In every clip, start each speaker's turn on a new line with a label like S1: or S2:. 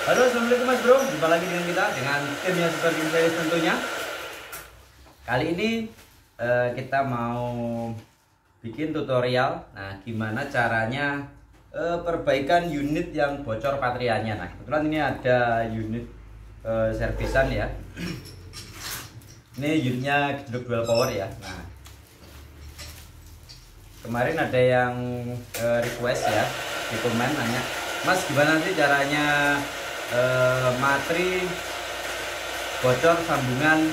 S1: Halo, assalamualaikum mas bro. Jumpa lagi dengan kita dengan tim yang seperti saya tentunya. Kali ini kita mau bikin tutorial. Nah, gimana caranya perbaikan unit yang bocor patrianya. Nah, kebetulan ini ada unit servisan ya. Ini unitnya gejluk dual power ya. Nah, kemarin ada yang request ya di komen nanya, Mas gimana sih caranya matri bocor sambungan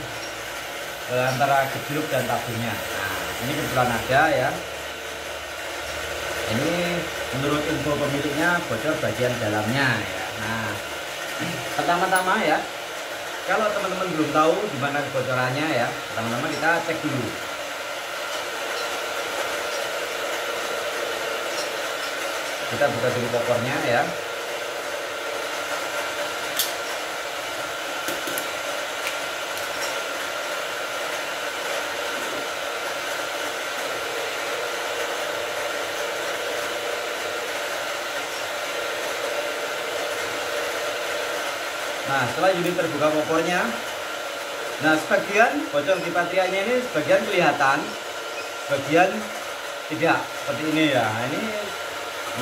S1: antara gejluk dan tabungnya. Nah, ini kebetulan ada ya. Ini menurut info pemiliknya bocor bagian dalamnya ya. Nah, pertama-tama ya, kalau teman-teman belum tahu gimana kebocorannya ya, pertama-tama kita cek dulu. Kita buka dulu popornya ya. Nah, setelah unit terbuka popornya, nah sebagian bocor di patrianya ini sebagian kelihatan, sebagian tidak, seperti ini ya. Ini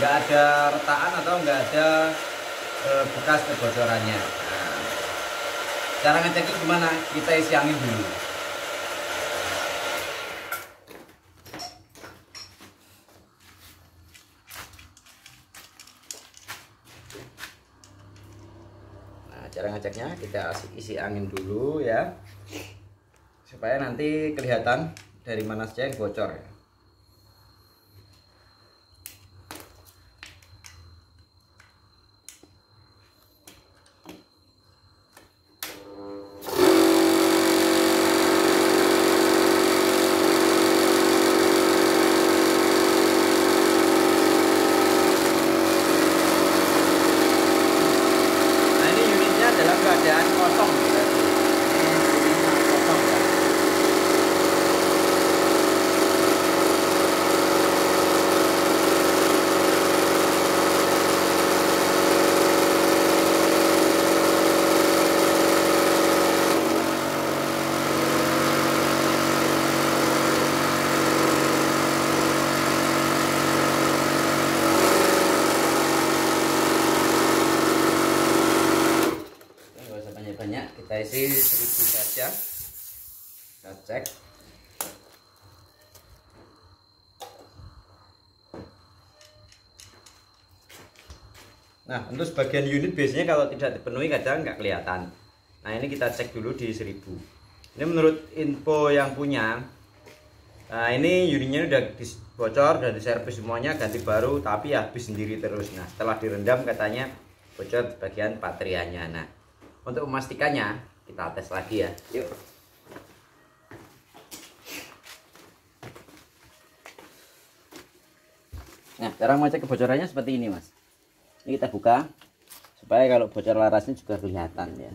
S1: nggak ada retakan atau nggak ada bekas kebocorannya. Nah, cara ngeceknya gimana? Kita isi angin dulu. Cara ngeceknya kita isi angin dulu ya, supaya nanti kelihatan dari mana saja yang bocor ya. Dalam keadaan kosong berarti. Ini kosong ya. Banyak, kita isi 1000 saja. Kita cek. Nah, untuk sebagian unit biasanya kalau tidak dipenuhi kadang nggak kelihatan. Nah, ini kita cek dulu di 1000. Ini menurut info yang punya. Nah, ini unitnya udah bocor, udah diservis semuanya, ganti baru, tapi habis sendiri terus. Nah, setelah direndam katanya bocor bagian patrianya. Nah, untuk memastikannya kita tes lagi ya. Yuk. Nah, cara mengecek kebocorannya seperti ini, Mas. Ini kita buka supaya kalau bocor larasnya juga kelihatan ya.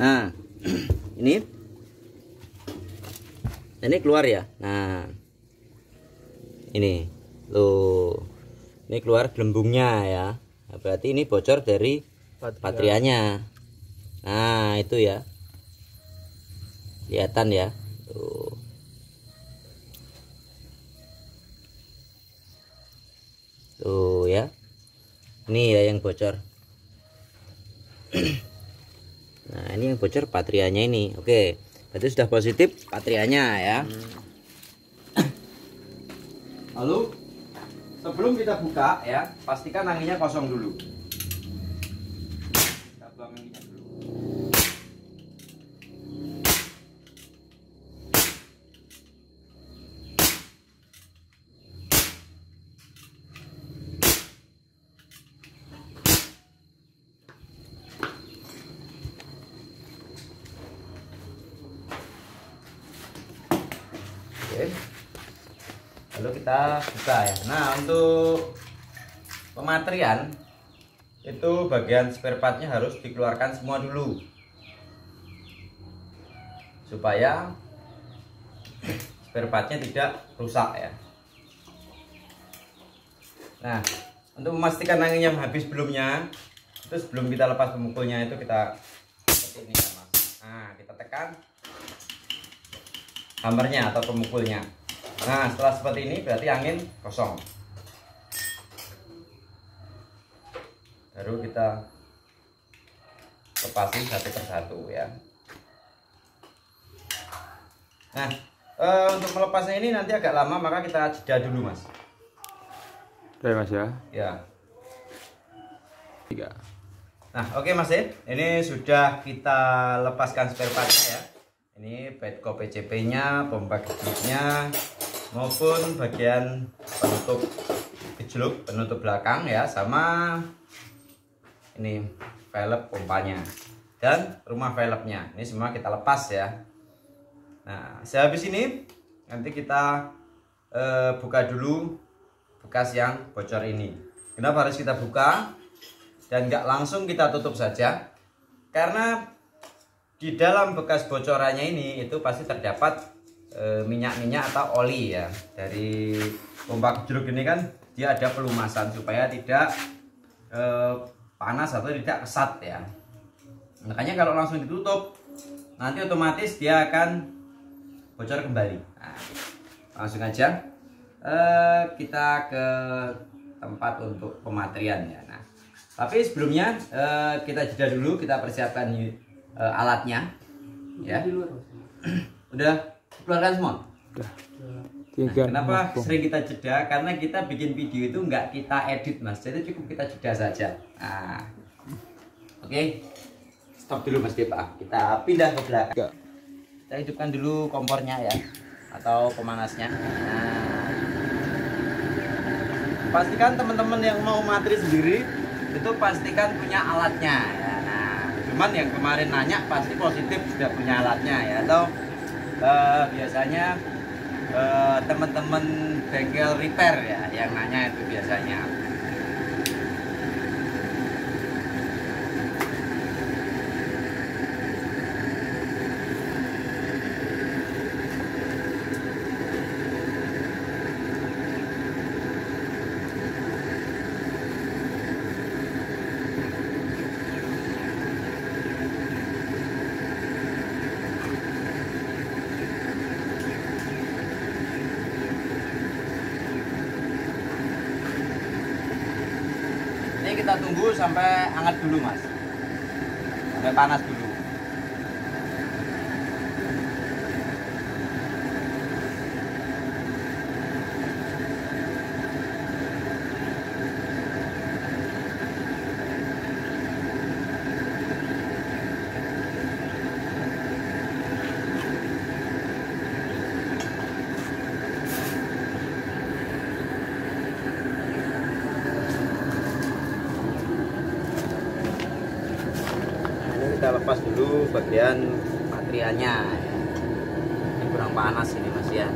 S1: Nah, ini keluar ya. Nah, ini loh, ini keluar gelembungnya ya. Nah, berarti ini bocor dari patrianya. Nah, itu ya, kelihatan ya tuh. Tuh ya, ini ya yang bocor. Nah, ini yang bocor patrianya ini. Oke, berarti sudah positif patrianya ya. Lalu sebelum kita buka ya, pastikan anginnya kosong dulu. Oke. Lalu kita buka ya. Nah, untuk pematrian itu bagian spare partnya harus dikeluarkan semua dulu supaya spare partnya tidak rusak ya. Nah, untuk memastikan anginnya habis belumnya, Terus sebelum kita lepas pemukulnya itu kita seperti ini ya Mas. Nah, kita tekan hammernya atau pemukulnya. Nah, setelah seperti ini berarti angin kosong. Baru kita lepasin satu persatu ya. Nah, untuk melepasnya ini nanti agak lama, maka kita jeda dulu Mas.
S2: Oke Mas ya.
S1: Ya.
S2: 3.
S1: Nah, oke Mas ya. Ini sudah kita lepaskan spare partnya ya. Ini Petco PCP-nya, pompa gejluknya, maupun bagian penutup gejluk, penutup belakang ya, sama ini velg pompanya dan rumah velgnya. Ini semua kita lepas ya. Nah, sehabis ini nanti kita buka dulu bekas yang bocor ini. Kenapa harus kita buka dan nggak langsung kita tutup saja? Karena di dalam bekas bocorannya ini itu pasti terdapat minyak-minyak atau oli ya. Dari pompa gejluk ini kan dia ada pelumasan supaya tidak panas atau tidak kesat ya. Makanya kalau langsung ditutup nanti otomatis dia akan bocor kembali. Nah, langsung aja kita ke tempat untuk pematrian ya. Nah, tapi sebelumnya kita jeda dulu, kita persiapkan alatnya ya. Udah dikeluarkan semua? Udah. Nah, kenapa sering kita jeda? Karena kita bikin video itu nggak kita edit Mas, jadi cukup kita jeda saja. Nah, oke, stop dulu Mas Depa, kita pindah ke belakang. Kita hidupkan dulu kompornya ya, atau pemanasnya. Nah, pastikan teman-teman yang mau matri sendiri itu pastikan punya alatnya ya. Nah, cuman yang kemarin nanya pasti positif sudah punya alatnya ya, atau biasanya teman-teman bengkel repair ya yang nanya itu biasanya. Kita tunggu sampai hangat dulu Mas, sampai panas dulu. Kita lepas dulu bagian materialnya ya. Ini kurang panas ini Mas ya.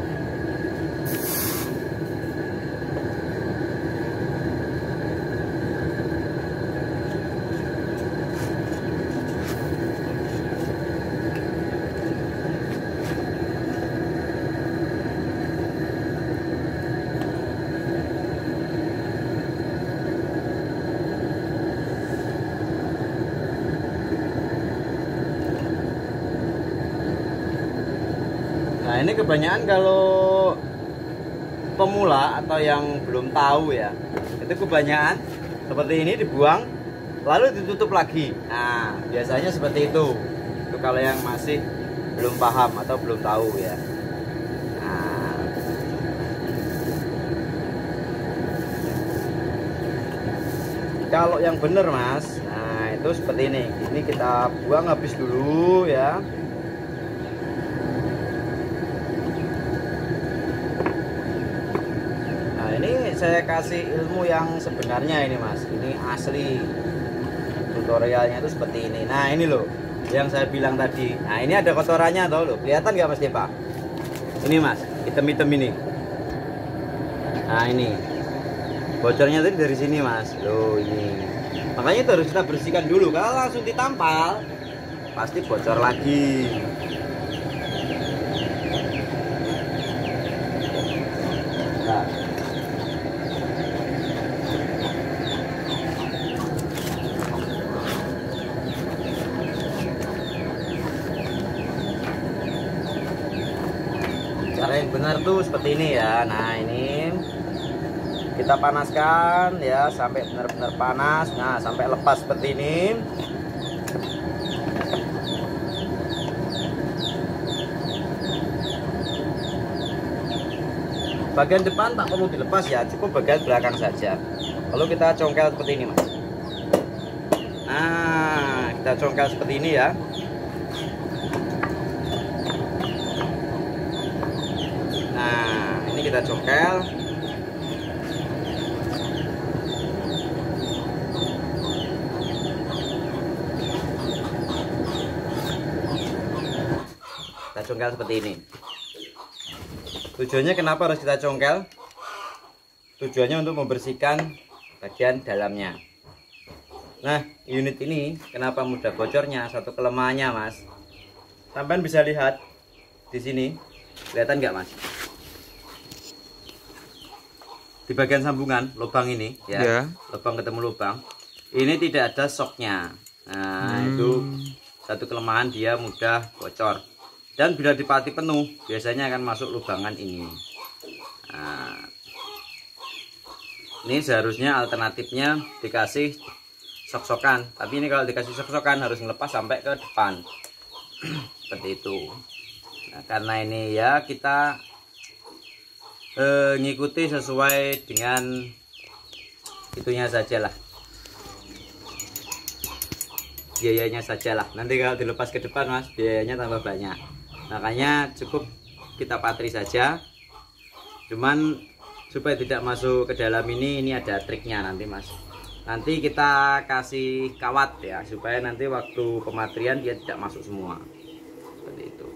S1: Nah, ini kebanyakan kalau pemula atau yang belum tahu ya, itu kebanyakan seperti ini dibuang lalu ditutup lagi. Nah, biasanya seperti itu. Itu kalau yang masih belum paham atau belum tahu ya. Nah, kalau yang bener Mas, nah itu seperti ini. Ini kita buang habis dulu ya. Ini saya kasih ilmu yang sebenarnya ini Mas, ini asli tutorialnya itu seperti ini. Nah ini loh yang saya bilang tadi. Nah ini ada kotorannya tau loh, kelihatan nggak Mas Depa? Ini Mas, hitam-hitam ini. Nah ini bocornya tadi dari sini Mas. Loh ini, makanya itu harus kita bersihkan dulu. Kalau langsung ditampal pasti bocor lagi. Nah, yang benar tuh seperti ini ya. Nah ini kita panaskan ya sampai benar-benar panas. Nah sampai lepas seperti ini. Bagian depan tak perlu dilepas ya, cukup bagian belakang saja. Lalu kita congkel seperti ini mas. Nah kita congkel seperti ini ya. Nah ini kita congkel. Kita congkel seperti ini. Tujuannya kenapa harus kita congkel? Tujuannya untuk membersihkan bagian dalamnya. Nah, unit ini kenapa mudah bocornya? Satu kelemahannya, Mas. Sampai bisa lihat di sini, kelihatan nggak, Mas? Di bagian sambungan lubang ini, ya, lubang ketemu lubang. Ini tidak ada shocknya. Nah, itu satu kelemahan, dia mudah bocor. Dan bila dipati penuh, biasanya akan masuk lubangan ini. Nah, ini seharusnya alternatifnya dikasih sok-sokan. Tapi ini kalau dikasih sok-sokan harus ngelepas sampai ke depan. Seperti itu. Nah, karena ini ya kita ngikuti sesuai dengan itunya sajalah. Biayanya sajalah. Nanti kalau dilepas ke depan mas, biayanya tambah banyak. Makanya cukup kita patri saja. Cuman supaya tidak masuk ke dalam ini ada triknya nanti mas. Nanti kita kasih kawat ya, supaya nanti waktu pematrian dia tidak masuk semua. Seperti itu.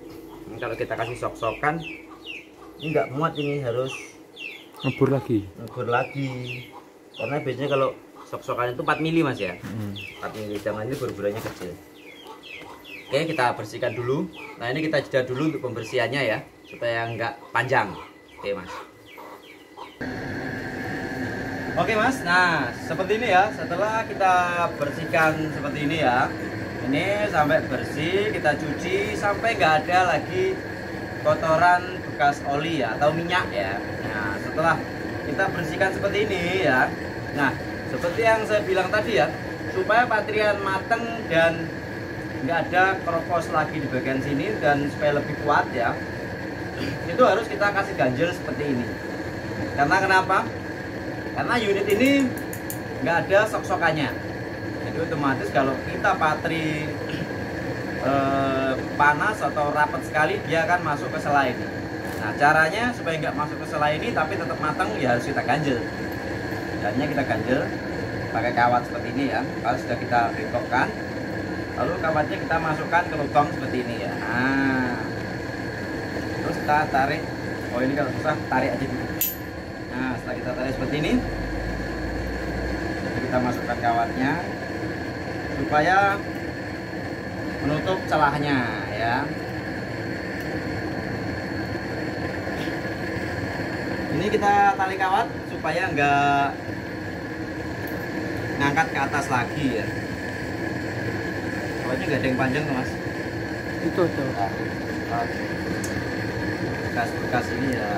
S1: Ini kalau kita kasih sok-sokan, ini nggak muat, ini harus
S2: ngebur lagi.
S1: Ngebur lagi. Karena biasanya kalau sok-sokan itu 4 mili mas ya. 4 mili, jangan ini bur-burannya kecil. Oke, kita bersihkan dulu. Nah ini kita jeda dulu untuk pembersihannya ya, supaya nggak panjang. Oke mas. Oke mas, nah seperti ini ya. Setelah kita bersihkan seperti ini ya, ini sampai bersih, kita cuci sampai nggak ada lagi kotoran bekas oli ya atau minyak ya. Nah setelah kita bersihkan seperti ini ya, nah seperti yang saya bilang tadi ya, supaya patrian mateng dan nggak ada keropos lagi di bagian sini dan supaya lebih kuat ya, itu harus kita kasih ganjel seperti ini. Karena kenapa? Karena unit ini nggak ada sok-sokannya, jadi otomatis kalau kita patri panas atau rapat sekali, dia akan masuk ke selai ini. Nah caranya supaya nggak masuk ke selai ini tapi tetap matang ya harus kita ganjel. Caranya kita ganjel pakai kawat seperti ini ya. Kalau sudah kita bengkokkan, lalu kawatnya kita masukkan ke lubang seperti ini ya. Nah, terus kita tarik. Oh ini kalau susah tarik aja dulu. Nah setelah kita tarik seperti ini, jadi kita masukkan kawatnya supaya menutup celahnya ya. Ini kita tali kawat supaya enggak ngangkat ke atas lagi ya. Kawatnya nggak ada yang panjang tuh mas.
S2: Itu tuh.
S1: Bekas-bekas ini ya.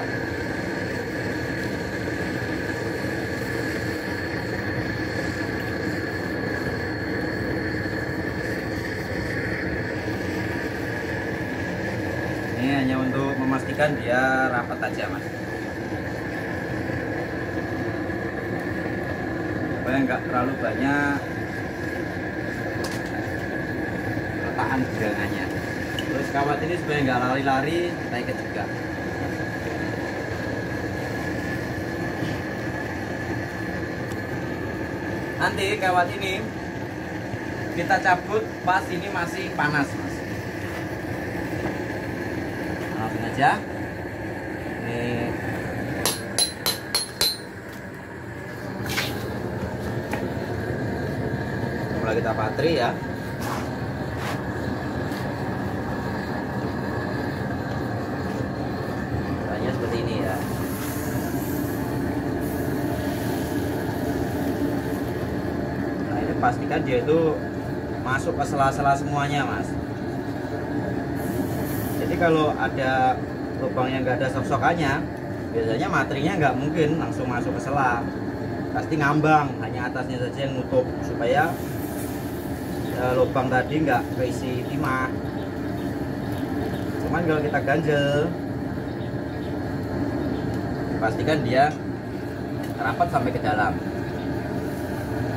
S1: Ini hanya untuk memastikan dia rapat aja mas, supaya nggak terlalu banyak retakan gerangannya. Terus kawat ini supaya nggak lari-lari, kita ikat juga. Nanti kawat ini kita cabut pas ini masih panas mas. Langsung aja. Ini mulai kita patri ya. Caranya seperti ini ya. Nah ini pastikan dia itu masuk ke sela-sela semuanya mas. Jadi kalau ada lubang yang nggak ada sok-sokannya, biasanya materinya nggak mungkin langsung masuk ke selang, pasti ngambang, hanya atasnya saja yang nutup supaya lubang tadi nggak keisi timah. Cuman kalau kita ganjel, pastikan dia rapat sampai ke dalam.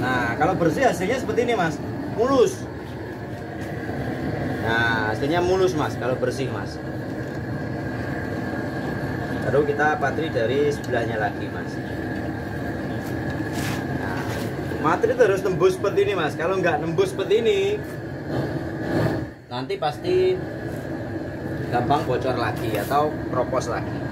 S1: Nah, kalau bersih hasilnya seperti ini mas, mulus. Nah, hasilnya mulus mas kalau bersih mas. Baru kita patri dari sebelahnya lagi mas. Nah, matri terus tembus seperti ini mas. Kalau nggak nembus seperti ini, nanti pasti gampang bocor lagi atau kropos lagi.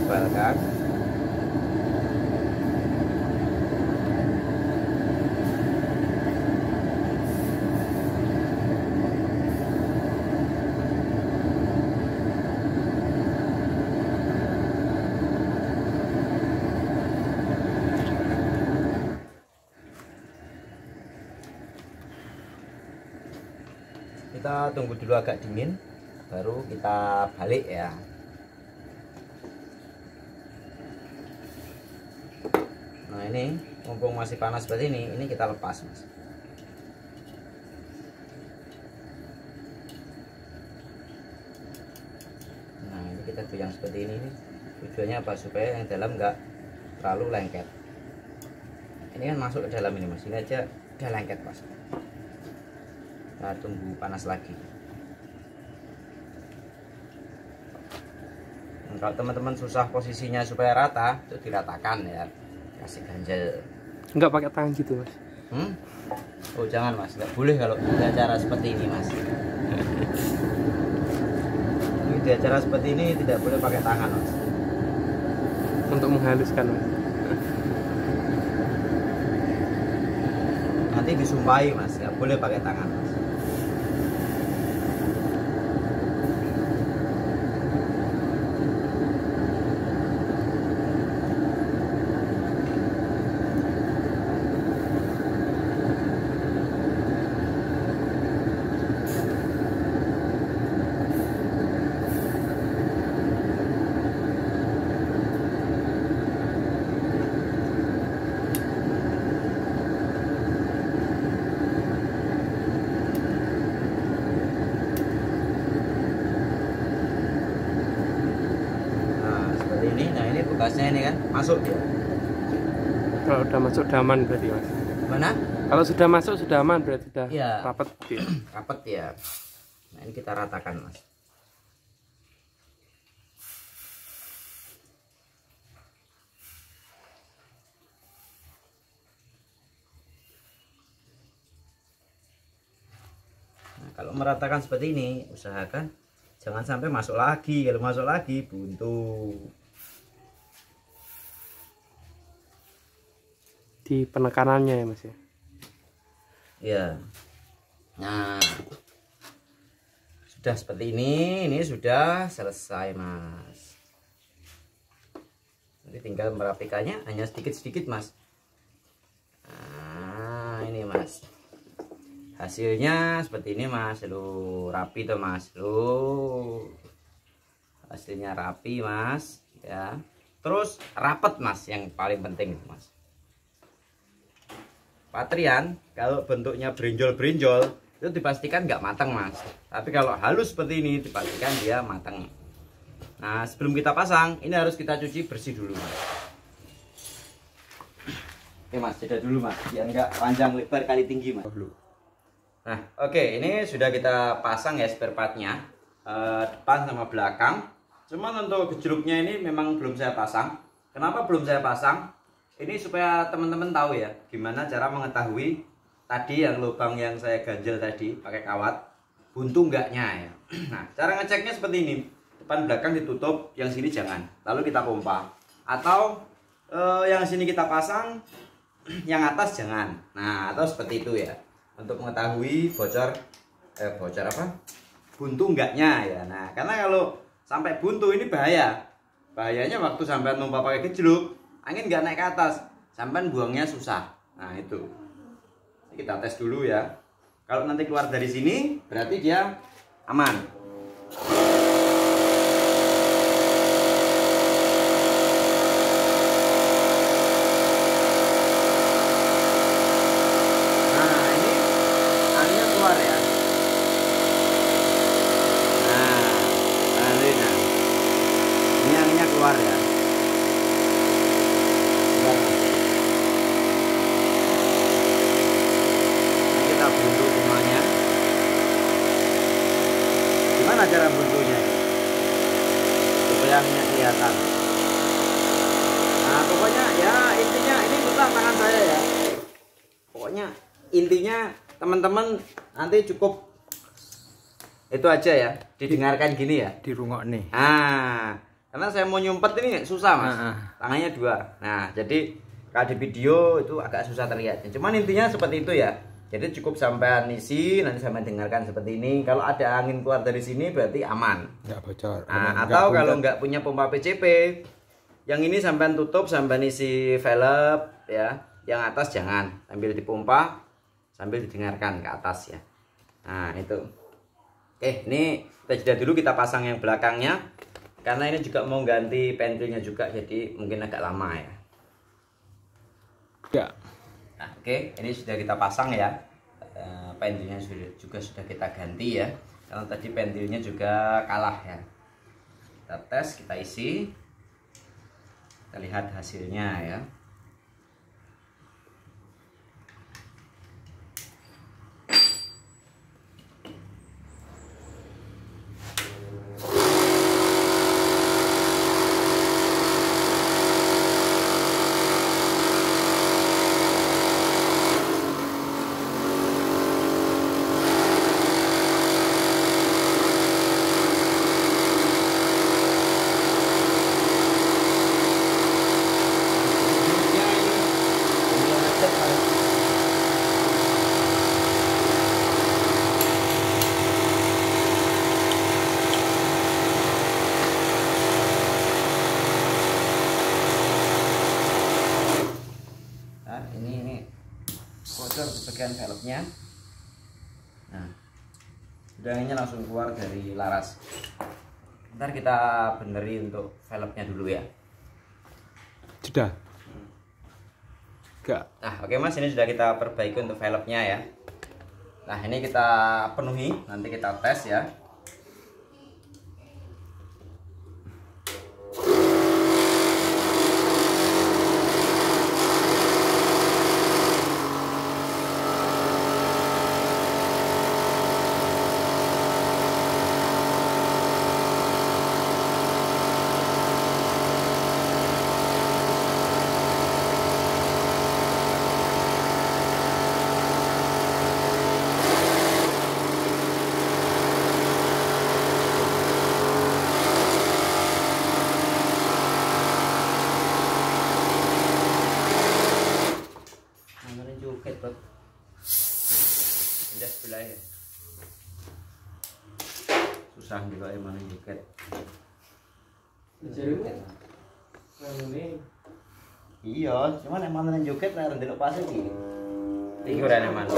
S1: Tebalkan. Kita tunggu dulu agak dingin, baru kita balik ya. Nah ini mumpung masih panas seperti ini kita lepas mas. Nah ini kita goyang seperti ini. Tujuannya apa? Supaya yang dalam nggak terlalu lengket. Ini kan masuk ke dalam ini mas. Ini aja udah lengket mas. Kita tunggu panas lagi. Nah, kalau teman-teman susah posisinya supaya rata, itu diratakan ya. Kasih ganjel.
S2: Nggak pakai tangan gitu mas?
S1: Oh jangan mas, nggak boleh kalau di acara seperti ini mas. Di acara seperti ini tidak boleh pakai tangan mas.
S2: Untuk menghaluskan mas?
S1: Nanti disumpahi mas, nggak boleh pakai tangan mas. Bekasnya ini kan masuk dia.
S2: Kalau udah masuk udah aman berarti mas.
S1: Mana?
S2: Kalau sudah masuk sudah aman berarti sudah
S1: ya,
S2: rapat ya.
S1: Rapat ya. Nah ini kita ratakan mas. Nah kalau meratakan seperti ini, usahakan jangan sampai masuk lagi. Kalau masuk lagi buntu.
S2: Di penekanannya ya mas ya.
S1: Ya. Nah sudah seperti ini sudah selesai mas. Nanti tinggal merapikannya hanya sedikit-sedikit mas. Nah ini mas, hasilnya seperti ini mas. Lu rapi tuh mas. Lu hasilnya rapi mas ya. Terus rapet mas, yang paling penting itu mas. Patrian kalau bentuknya berinjol-berinjol itu dipastikan nggak matang mas. Tapi kalau halus seperti ini dipastikan dia matang. Nah sebelum kita pasang ini harus kita cuci bersih dulu mas. Oke mas, jeda dulu mas, biar nggak panjang lebar kali tinggi mas. Nah oke, ini sudah kita pasang ya spare partnya, depan sama belakang. Cuman untuk gejruknya ini memang belum saya pasang. Kenapa belum saya pasang? Ini supaya teman-teman tahu ya gimana cara mengetahui tadi yang lubang yang saya ganjel tadi pakai kawat. buntu enggaknya ya. Nah, cara ngeceknya seperti ini. Depan belakang ditutup, yang sini jangan. Lalu kita pompa. Atau yang sini kita pasang, yang atas jangan. Nah, atau seperti itu ya. Untuk mengetahui bocor apa? Buntu enggaknya ya. Nah, karena kalau sampai buntu ini bahaya. Bahayanya waktu sampai numpak pakai gejluk, angin nggak naik ke atas, sampai buangnya susah. Nah, itu. Kita tes dulu ya. Kalau nanti keluar dari sini, berarti dia aman. Nah, ini anginnya keluar ya. Ini anginnya keluar ya. Kita buntu semuanya. Gimana cara buntunya? Supaya anginnya kelihatan. Nah, pokoknya ya intinya ini susah tangan saya ya. Pokoknya intinya teman-teman nanti cukup itu aja ya, didengarkan gini ya.
S3: Dirungok nih.
S1: Karena saya mau nyumpet ini susah mas, tangannya dua. Nah, jadi kalau di video itu agak susah terlihat. Cuman intinya seperti itu ya. Jadi cukup sampai isi, nanti sampai dengarkan seperti ini. Kalau ada angin keluar dari sini berarti aman.
S3: Nggak bocor.
S1: Atau kalau nggak punya pompa PCP, yang ini sampai tutup, sampai isi velg ya. Yang atas jangan, sambil dipompa, sambil didengarkan ke atas ya. Nah itu. Oke, ini kita jeda dulu, kita pasang yang belakangnya. Karena ini juga mau ganti pentilnya juga, jadi mungkin agak lama ya.
S3: Ya.
S1: Nah, oke, ini sudah kita pasang ya. Pentilnya juga sudah kita ganti ya. Karena tadi pentilnya juga kalah ya. Kita tes, kita isi. Kita lihat hasilnya ya. Bocor di bagian velgnya. Nah, udangannya langsung keluar dari laras. Ntar kita benerin untuk velgnya dulu ya.
S3: Sudah. Enggak.
S1: Nah, oke mas, ini sudah kita perbaiki untuk velgnya ya. Nah, ini kita penuhi, nanti kita tes ya. Pindah sebelah ya. Susah juga emang joget. Iya, cuman emang nang joget lah ndelok pas iki. Iki ora emang.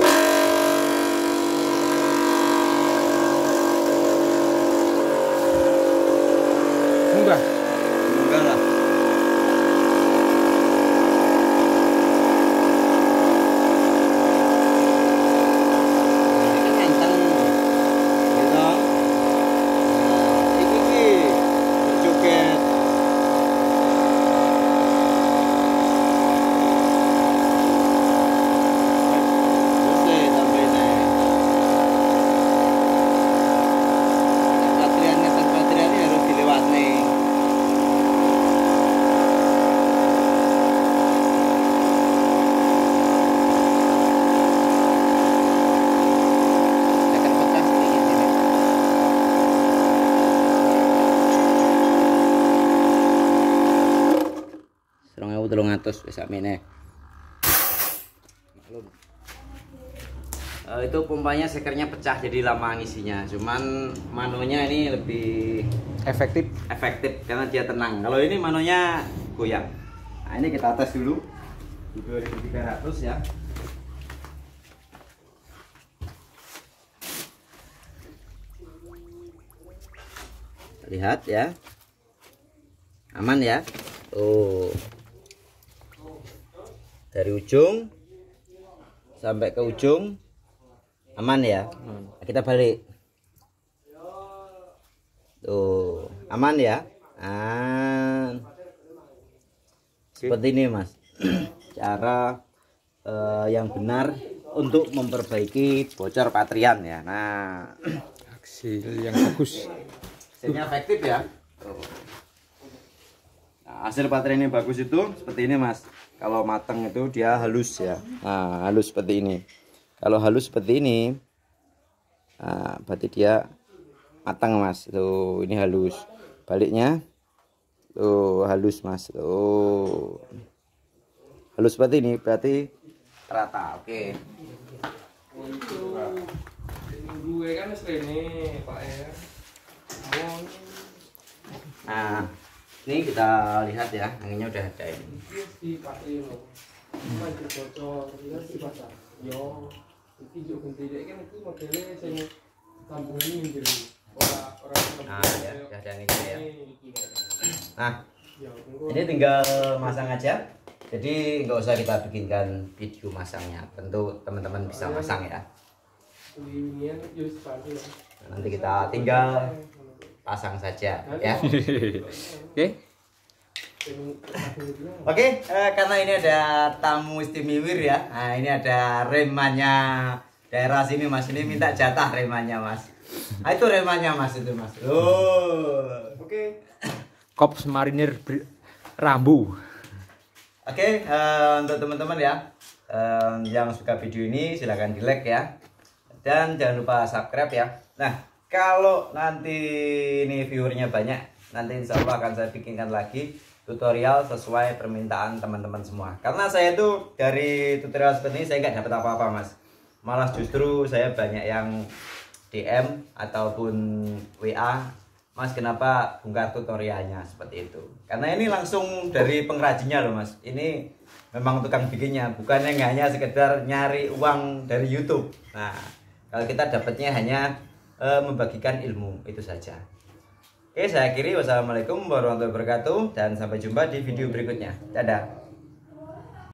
S3: Enggak.
S1: Enggak lah. putus wis sakmene. Maklum. Itu pompanya sekernya pecah jadi lama ngisinya. Cuman manonya ini lebih
S3: Efektif.
S1: karena dia tenang. Kalau ini manonya goyang. Nah, ini kita tes dulu. 2300 ya. Lihat ya. Aman ya. Tuh. Dari ujung sampai ke ujung aman ya. Kita balik. Tuh, aman ya. Seperti ini Mas. Cara yang benar untuk memperbaiki bocor patrian ya. Nah,
S3: Hasil yang bagus.
S1: hasilnya efektif ya. Tuh. Nah, hasil patrian ini bagus itu seperti ini Mas. Kalau matang itu dia halus ya. Nah, halus seperti ini. Kalau halus seperti ini, nah, berarti dia matang Mas. Tuh, ini halus. Baliknya, tuh halus Mas. Tuh, halus seperti ini, berarti rata. Oke.
S2: Gue kan ini Pak ya.
S1: Nah, ini kita lihat ya, anginnya udah ada ini.
S2: Di Pak Ilo. Maju bocor, di pasar. Yo, iki yo gede kan itu modelnya sing kampung ini jadi orang
S1: Nah, ya, udah ada anginnya ya. Nah, ini tinggal masang aja. Jadi nggak usah kita bikinkan video masangnya. Tentu teman-teman bisa masang ya. Nanti kita tinggal pasang saja ya.
S3: Oke.
S1: Oke, karena ini ada tamu istimewa ya. Nah, ini ada remannya daerah sini Mas. Ini minta jatah remannya Mas. Nah, itu remannya Mas itu Mas. Oh, oke.
S3: Kops marinir rambu.
S1: Oke, untuk teman-teman ya, yang suka video ini silahkan di like ya. Dan jangan lupa subscribe ya. Nah, kalau nanti ini viewernya banyak, nanti insya Allah akan saya bikinkan lagi tutorial sesuai permintaan teman-teman semua. Karena saya itu dari tutorial seperti ini saya nggak dapat apa-apa Mas. Malah justru saya banyak yang DM ataupun WA, Mas kenapa bongkar tutorialnya seperti itu. Karena ini langsung dari pengrajinnya loh Mas. Ini memang tukang bikinnya, bukannya nggak hanya sekedar nyari uang dari YouTube. Nah, kalau kita dapatnya hanya membagikan ilmu itu saja. Oke, saya akhiri. Wassalamualaikum warahmatullahi wabarakatuh dan sampai jumpa di video berikutnya. Dadah.